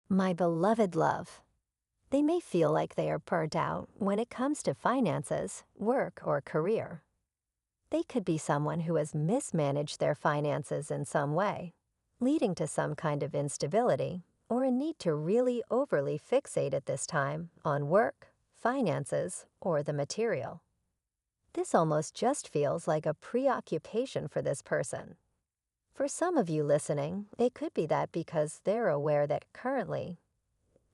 My beloved love. They may feel like they are burnt out when it comes to finances, work, or career. They could be someone who has mismanaged their finances in some way, leading to some kind of instability or a need to really overly fixate at this time on work, finances, or the material. This almost just feels like a preoccupation for this person. For some of you listening, it could be that because they're aware that currently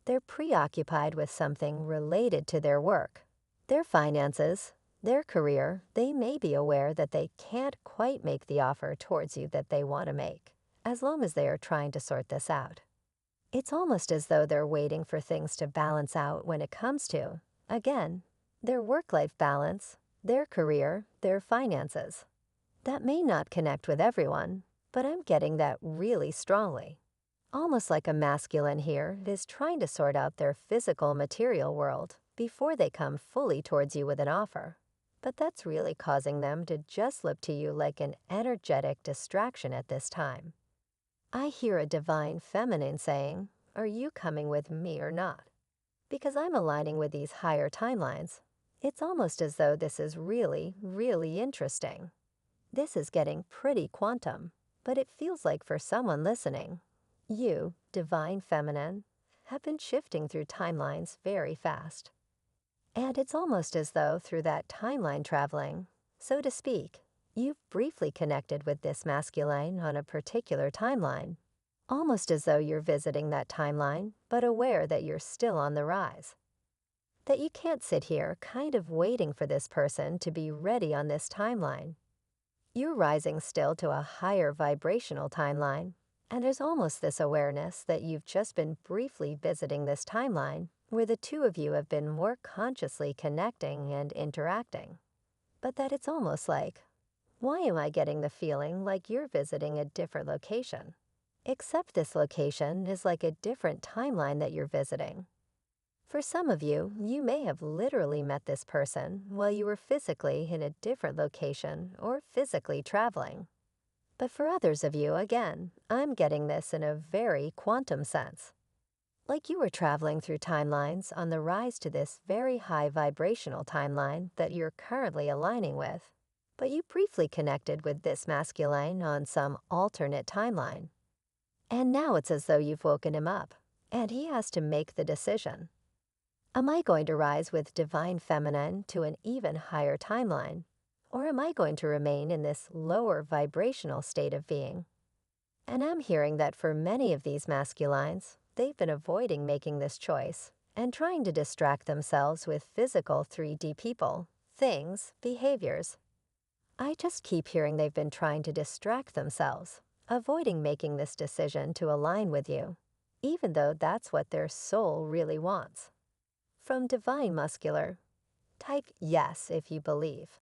they're preoccupied with something related to their work, their finances, their career. They may be aware that they can't quite make the offer towards you that they want to make, as long as they are trying to sort this out. It's almost as though they're waiting for things to balance out when it comes to, again, their work-life balance, their career, their finances. That may not connect with everyone, but I'm getting that really strongly. Almost like a masculine here is trying to sort out their physical material world before they come fully towards you with an offer. But that's really causing them to just look to you like an energetic distraction at this time. I hear a divine feminine saying, "Are you coming with me or not?" Because I'm aligning with these higher timelines. It's almost as though this is really, really interesting. This is getting pretty quantum, but it feels like for someone listening, you, divine feminine, have been shifting through timelines very fast. And it's almost as though through that timeline traveling, so to speak, you've briefly connected with this masculine on a particular timeline, almost as though you're visiting that timeline, but aware that you're still on the rise. That you can't sit here kind of waiting for this person to be ready on this timeline. You're rising still to a higher vibrational timeline, and there's almost this awareness that you've just been briefly visiting this timeline where the two of you have been more consciously connecting and interacting. But that it's almost like, why am I getting the feeling like you're visiting a different location? Except this location is like a different timeline that you're visiting. For some of you, you may have literally met this person while you were physically in a different location or physically traveling. But for others of you, again, I'm getting this in a very quantum sense. Like you were traveling through timelines on the rise to this very high vibrational timeline that you're currently aligning with, but you briefly connected with this masculine on some alternate timeline. And now it's as though you've woken him up, and he has to make the decision. Am I going to rise with divine feminine to an even higher timeline? Or am I going to remain in this lower vibrational state of being? And I'm hearing that for many of these masculines, they've been avoiding making this choice and trying to distract themselves with physical 3D people, things, behaviors. I just keep hearing they've been trying to distract themselves, avoiding making this decision to align with you, even though that's what their soul really wants. From Divine Muscular, type yes if you believe.